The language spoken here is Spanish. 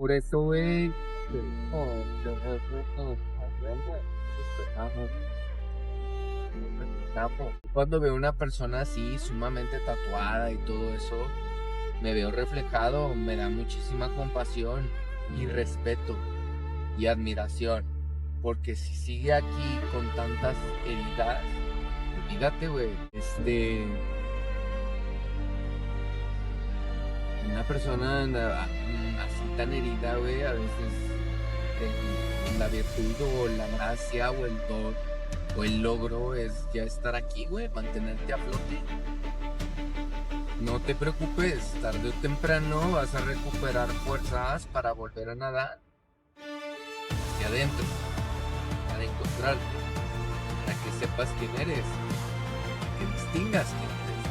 por eso, güey, cuando veo una persona así, sumamente tatuada y todo eso, me veo reflejado, me da muchísima compasión y respeto y admiración. Porque si sigue aquí con tantas heridas, olvídate, güey. Una persona así tan herida, güey, a veces la virtud o la gracia o el don o el logro es ya estar aquí, güey, mantenerte a flote. No te preocupes, tarde o temprano vas a recuperar fuerzas para volver a nadar hacia adentro, para encontrarte, para que sepas quién eres, que distingas quién eres.